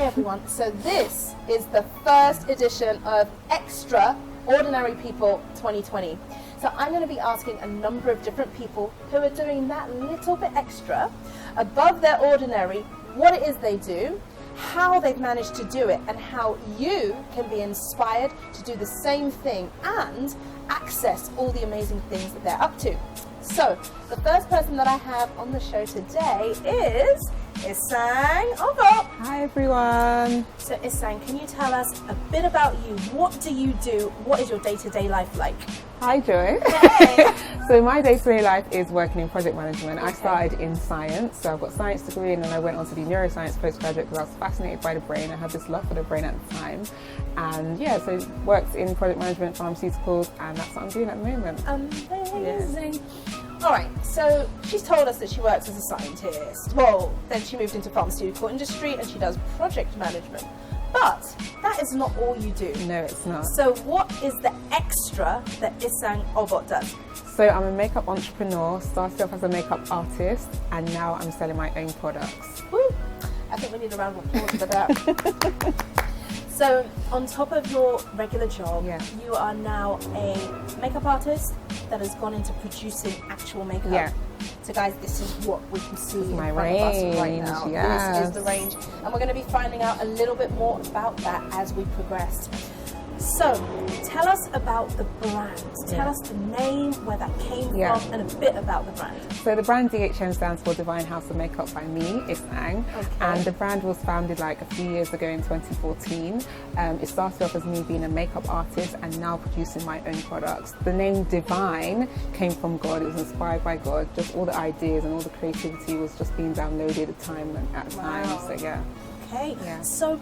Hi everyone, so this is the first edition of XtraOrdinary People 2020. So I'm going to be asking a number of different people who are doing that little bit extra, above their ordinary, what it is they do, how they've managed to do it, and how you can be inspired to do the same thing and access all the amazing things that they're up to. So the first person that I have on the show today is Isang. Hi everyone. So Isang, can you tell us a bit about you? What do you do? What is your day-to-day life like? Hi Joy. Hey. So my day-to-day life is working in project management. Okay. I started in science, so I've got a science degree, and then I went on to do neuroscience postgraduate because I was fascinated by the brain. I had this love for the brain at the time, and yeah, so worked in project management, pharmaceuticals, and that's what I'm doing at the moment. Amazing. All right, so she's told us that she works as a scientist. Well, then she moved into pharmaceutical industry and she does project management. But that is not all you do. No, it's not. So what is the extra that Isang Obot does? So I'm a makeup entrepreneur, started off as a makeup artist, and now I'm selling my own products. Woo! I think we need a round of applause for that. So on top of your regular job, you are now a makeup artist that has gone into producing actual makeup. Yeah. So guys, this is what we can see in my front of us right range, now. yes. This is the range. And we're going to be finding out a little bit more about that as we progress. So tell us about the brand. Tell us the name, where that came from, and a bit about the brand. So the brand DHM stands for Divine House of Makeup by me, Isang. Okay. And the brand was founded like a few years ago in 2014. It started off as me being a makeup artist and now producing my own products. The name Divine came from God. It was inspired by God. Just all the ideas and all the creativity was just being downloaded at the time. So yeah. Okay. Yeah. So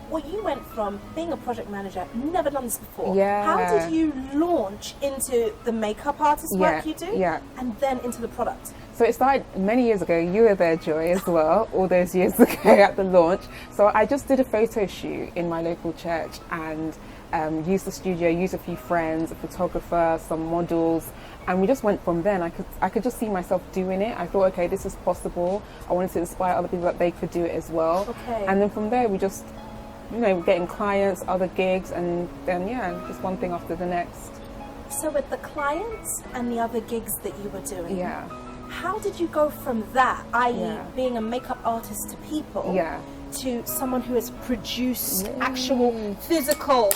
well, you went from being a project manager, never done this before. Yeah. How did you launch into the makeup artist work you do? Yeah. And then into the product? So it started many years ago. You were there, Joy, as well, all those years ago at the launch. So I just did a photo shoot in my local church and used the studio, used a few friends, a photographer, some models, and we just went from there. And I could just see myself doing it. I thought, okay, this is possible. I wanted to inspire other people that they could do it as well. Okay. And then from there, we just, getting clients, other gigs, and then just one thing after the next. So with the clients and the other gigs that you were doing, how did you go from that, i.e. being a makeup artist to people, to someone who has produced actual physical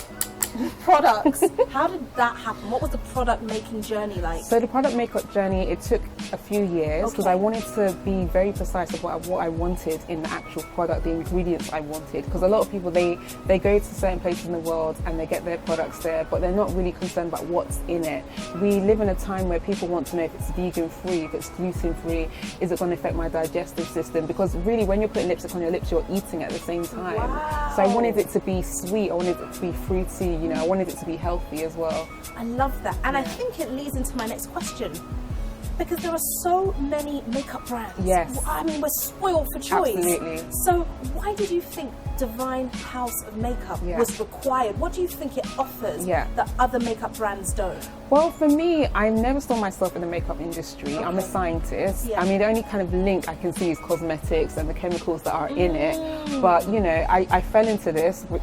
products? How did that happen? What was the product making journey like? So the product makeup journey, it took a few years because I wanted to be very precise about what I wanted in the actual product, the ingredients I wanted. Because a lot of people, they go to certain places in the world and they get their products there, but they're not really concerned about what's in it. We live in a time where people want to know if it's vegan free, if it's gluten free, is it going to affect my digestive system? Because really, when you're putting lipstick on your lips, you're eating at the same time. Wow. So I wanted it to be sweet, I wanted it to be fruity, I wanted it to be healthy as well. I love that. And I think it leads into my next question. Because there are so many makeup brands. Yes. I mean, we're spoiled for choice. Absolutely. So why did you think Divine House of Makeup was required? What do you think it offers that other makeup brands don't? Well, for me, I never saw myself in the makeup industry. I'm a scientist. Yeah. I mean, the only kind of link I can see is cosmetics and the chemicals that are in it. But, I fell into this, which,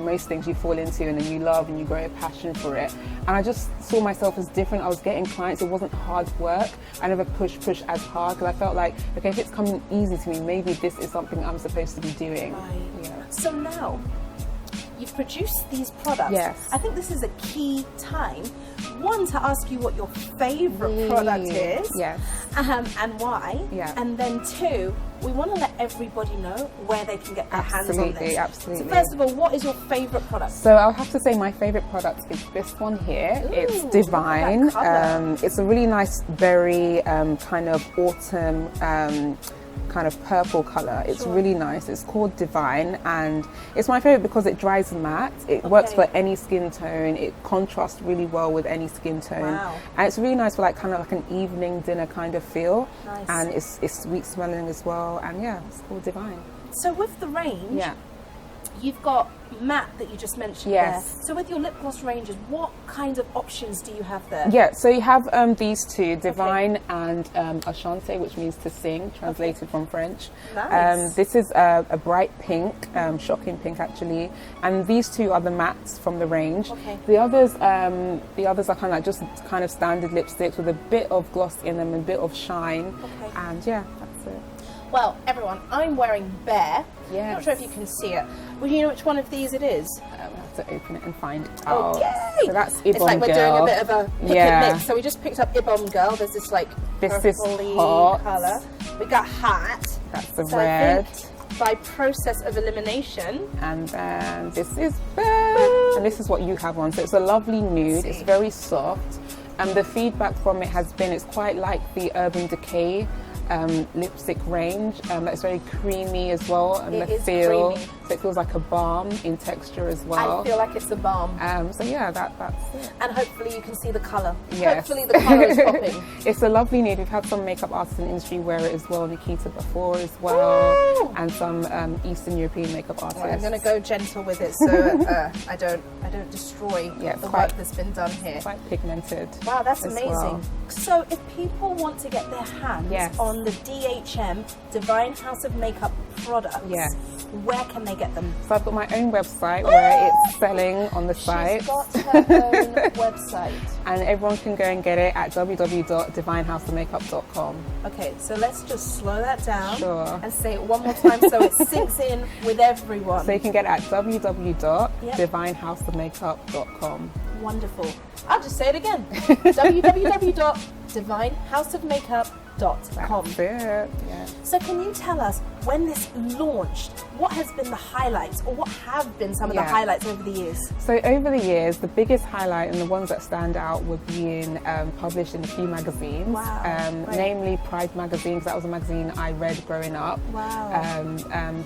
most things you fall into and then you love and you grow a passion for it. And I just saw myself as different. I was getting clients. It wasn't hard work. I never push as hard because I felt like, okay, if it's coming easy to me, maybe this is something I'm supposed to be doing. Right. So now, you've produced these products. Yes. I think this is a key time. One, to ask you what your favourite product is. Yes. And why. Yeah. And then two, we want to let everybody know where they can get their hands on this. Absolutely. So first of all, what is your favourite product? So I'll have to say my favourite product is this one here. Ooh, it's Divine. It's a really nice, very kind of autumn kind of purple colour. It's really nice. It's called Divine, and it's my favourite because it dries matte. It works for any skin tone. It contrasts really well with any skin tone. Wow. And it's really nice for like kind of like an evening dinner kind of feel. Nice. And it's sweet smelling as well. And it's called Divine. So with the range, You've got matte that you just mentioned Yes. there. So with your lip gloss ranges, what kind of options do you have there? Yeah, so you have these two, Divine and Ashante, which means to sing, translated from French. Nice. This is a bright pink, shocking pink actually, and these two are the mattes from the range. Okay. The others are kind of like just kind of standard lipsticks with a bit of gloss in them and a bit of shine. Okay. And yeah, that's it. Well, everyone, I'm wearing Bear. Yes. Not sure if you can see it. Well, you know which one of these it is? We'll have to open it and find it out. Okay. So that's Ibom It's like we're Girl. doing a bit of a pick and mix. So we just picked up Ibom Girl. There's this like This is purpley hot. colour. We got Hat. That's the So red. I think by process of elimination. And then this is Bear. And this is what you have on. So it's a lovely nude. See. It's very soft. And the feedback from it has been it's quite like the Urban Decay lipstick range. That's very creamy as well. And It the is feel. creamy. So it feels like a balm in texture as well. I feel like it's a balm. So yeah, that's it. And hopefully you can see the colour. Yes. Hopefully the colour is popping. It's a lovely nude. We've had some makeup artists in the industry wear it as well. Nikita before as well. Woo! And some Eastern European makeup artists. Right, I'm going to go gentle with it so I don't destroy Yeah, the quite- work that's been done here. Quite pigmented. Wow, that's as amazing. well. So if people want to get their hands Yes. on the DHM Divine House of Makeup products, Yes. where can they get them? So I've got my own website where it's selling on the site. She's got her own website. And everyone can go and get it at www.divinehouseofmakeup.com. Okay, so let's just slow that down Sure. and say it one more time so it sinks in with everyone. So you can get it at www.divinehouseofmakeup.com. Wonderful. I'll just say it again. www.divinehouseofmakeup.com. That's it. Yeah. So can you tell us when this launched, what has been the highlights or what have been some of the Yeah. highlights over the years? So over the years, the biggest highlight and the ones that stand out were being published in a few magazines. Wow. Right. Namely Pride magazine, because that was a magazine I read growing up. Wow.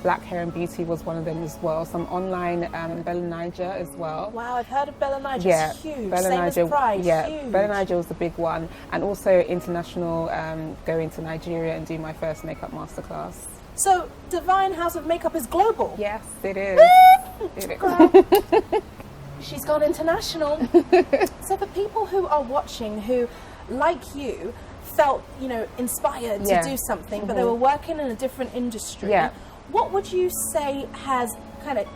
Black Hair and Beauty was one of them as well. Some online, Bella Niger as well. Wow, I've heard of Bella Niger. Yeah, It's huge. Bella Same Niger, as Pride. yeah, Huge. Bella Niger was the big one, and also international. Going to Nigeria and do my first makeup masterclass. So Divine House of Makeup is global. Yes, it is. It is. She's gone international. So for people who are watching who, like you, felt inspired Yeah. to do something, but they were working in a different industry. Yeah. What would you say has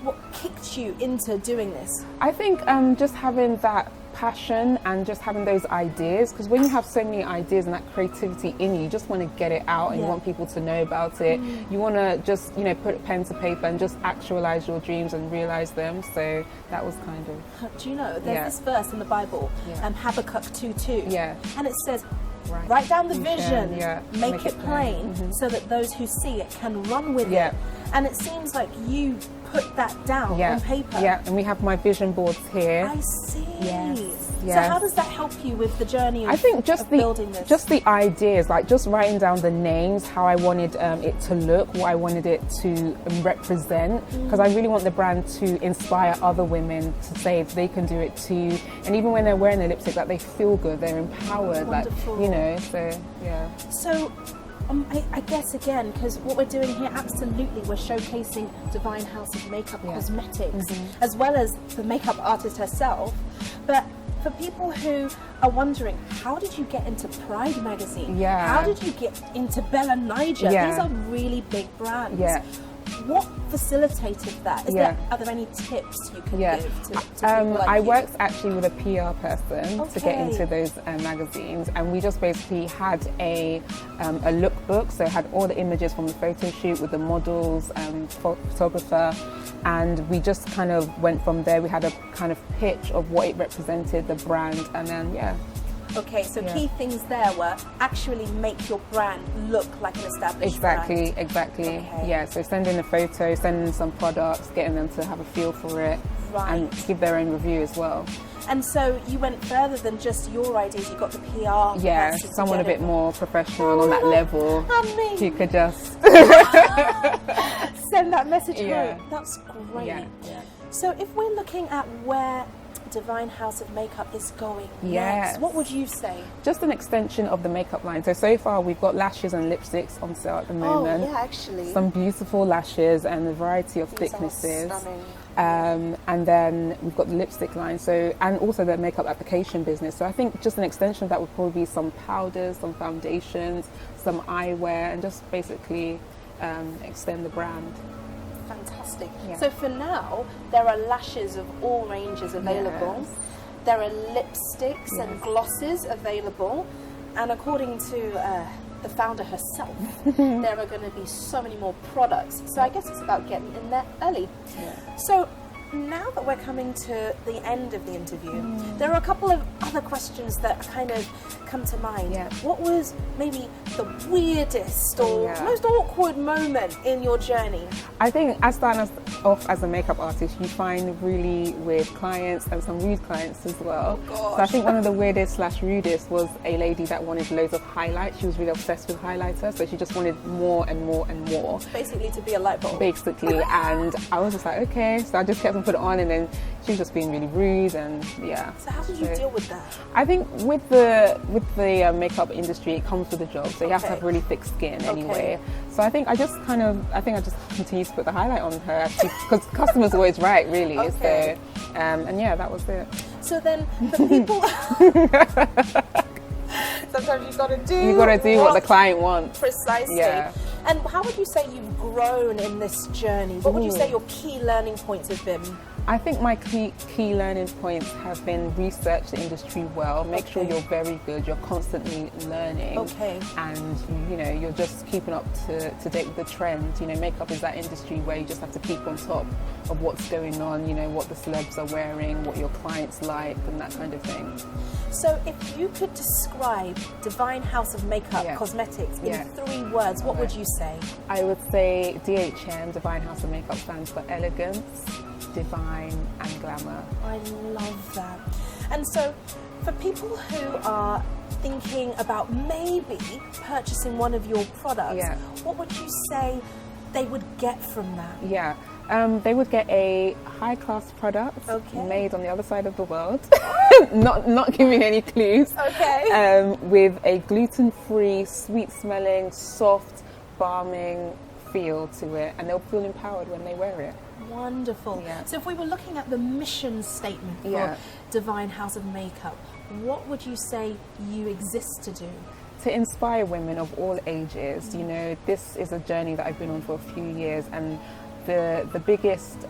what kicked you into doing this? I think just having that passion and just having those ideas, because when you have so many ideas and that creativity in you, you just want to get it out and you Yeah. want people to know about it. You want to just put pen to paper and just actualize your dreams and realize them. So that was kind of Do you know there's Yeah. this verse in the Bible, Yeah. Habakkuk 2:2, Yeah. and it says, Right. write down the Vision, vision, yeah. make it plain, so that those who see it can run with Yeah. it. And it seems like you put that down on paper. Yeah, and we have my vision boards here. I see. Yes, So yes. how does that help you with the journey of, I think just of building this? just the ideas, like just writing down the names, how I wanted it to look, what I wanted it to represent, because I really want the brand to inspire other women to say they can do it too, and even when they're wearing the lipstick, that they feel good, they're empowered, Wonderful. So yeah. So, I guess again, because what we're doing here, absolutely, we're showcasing Divine House of Makeup Cosmetics, as well as the makeup artist herself. But for people who are wondering, how did you get into Pride magazine? Yeah. How did you get into Bella Niger? Yeah. These are really big brands. Yeah. What facilitated that? Are there any tips you can Yeah. give to people like I you? worked actually with a PR person to get Okay. into those magazines, and we just basically had a lookbook, so it had all the images from the photo shoot with the models, photographer, and we just kind of went from there. We had a kind of pitch of what it represented, the brand, and then Okay, so key things there were actually make your brand look like an established brand. Exactly. Okay. Yeah, so sending a photo, sending some products, getting them to have a feel for it, and Right. give their own review as well. And so you went further than just your ideas, you got the PR Yeah, person to someone a get bit it. more professional on that level. Honey. Who could just Send that message Yeah. home. That's great. Yeah. So if we're looking at where Divine House of Makeup is going Yes. next? What would you say? Just an extension of the makeup line. So far we've got lashes and lipsticks on sale at the moment. Oh, yeah, actually. Some beautiful lashes and a variety of These are thicknesses. stunning. And then we've got the lipstick line, and also the makeup application business. So I think just an extension of that would probably be some powders, some foundations, some eyewear, and just basically extend the brand. Fantastic. Yeah. So for now, there are lashes of all ranges available. Yes. There are lipsticks and glosses available. And according to the founder herself, there are going to be so many more products. So I guess it's about getting in there early. Yeah. So now that we're coming to the end of the interview, there are a couple of other questions that kind of come to mind. Yeah. What was maybe the weirdest or most awkward moment in your journey? I think as starting off as a makeup artist, you find really weird clients and some rude clients as well. Oh, so I think one of the weirdest / rudest was a lady that wanted loads of highlights. She was really obsessed with highlighter, so she just wanted more and more and more. Basically to be a light bulb. Basically, and I was just like, okay, so I just kept on put it on, and then she was just being really rude, and yeah. So how did you deal with that? I think with the makeup industry, it comes with the job, so you have to have really thick skin anyway. So I think I just continued to put the highlight on her because customers are always right, really. Okay. So and yeah, that was it. So then for people sometimes you've got to do what the client wants. Precisely. Yeah. And how would you say you've grown in this journey? What would you say your key learning points have been? I think my key learning points have been research the industry well, make sure you're very good, you're constantly learning, and you're just keeping up to date with the trends. Makeup is that industry where you just have to keep on top of what's going on, what the celebs are wearing, what your clients like, and that kind of thing. So if you could describe Divine House of Makeup Cosmetics in 3 words, what would you say? I would say DHM, Divine House of Makeup, stands for elegance, divine and glamour. I love that. And so for people who are thinking about maybe purchasing one of your products, what would you say they would get from that? They would get a high-class product made on the other side of the world, not giving any clues, with a gluten-free, sweet-smelling, soft, balming feel to it, and they'll feel empowered when they wear it. Wonderful. So if we were looking at the mission statement for Divine House of Makeup, what would you say you exist to do? To inspire women of all ages. This is a journey that I've been on for a few years, and the biggest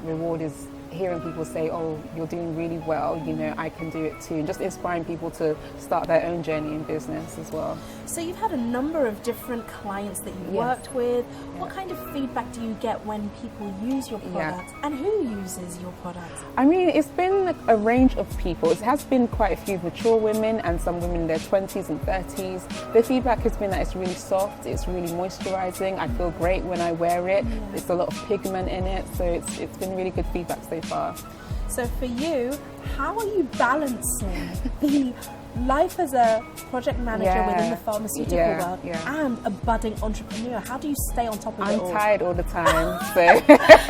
reward is hearing people say, oh, you're doing really well, I can do it too, and just inspiring people to start their own journey in business as well. So you've had a number of different clients that you've worked with. What kind of feedback do you get when people use your products, and who uses your products? I mean, it's been a range of people. It has been quite a few mature women and some women in their 20s and 30s. The feedback has been that it's really soft, it's really moisturizing, I feel great when I wear it, there's a lot of pigment in it, so it's been really good feedback so far. So for you, how are you balancing the life as a project manager within the pharmaceutical world and a budding entrepreneur? How do you stay on top of it all? I'm tired all the time, so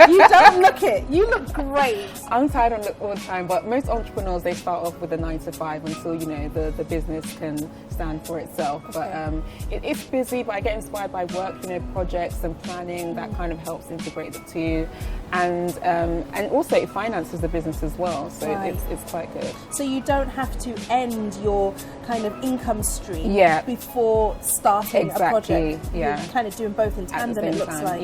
you don't look it. You look great. I'm tired all the time, but most entrepreneurs, they start off with a 9 to 5 until the business can stand for itself. But it's busy, but I get inspired by work, projects and planning. That kind of helps integrate the two, and also it finances the business as well. So it's quite good. So you don't have to end your kind of income stream before starting a project. You're kind of doing both in tandem, it looks like.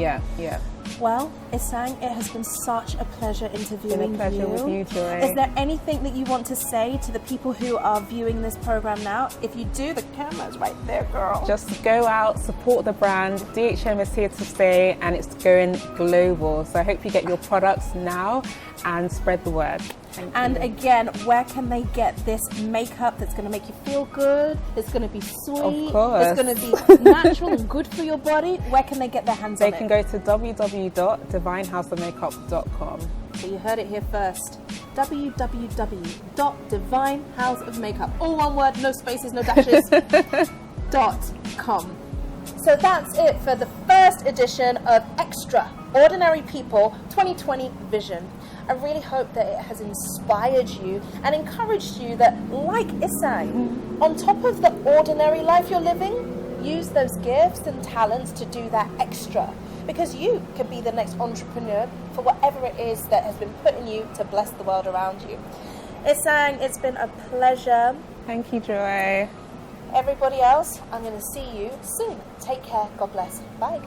Well, Isang, it has been such a pleasure interviewing you. It's been a pleasure with you, Joy. Is there anything that you want to say to the people who are viewing this program now? If you do, the camera's right there, girl. Just go out, support the brand. DHM is here to stay, and it's going global. So I hope you get your products now and spread the word. And again, where can they get this makeup that's going to make you feel good? It's going to be sweet. Of course. It's going to be natural and good for your body. Where can they get their hands on it? They can go to www.divinehouseofmakeup.com. So you heard it here first. www.divinehouseofmakeup. All one word, no spaces, no dashes. .com. So that's it for the first edition of XtraOrdinary People 2020 Vision. I really hope that it has inspired you and encouraged you that, like Isang, on top of the ordinary life you're living, use those gifts and talents to do that extra, because you could be the next entrepreneur for whatever it is that has been put in you to bless the world around you. Isang, it's been a pleasure. Thank you, Joy. Everybody else, I'm going to see you soon. Take care. God bless. Bye.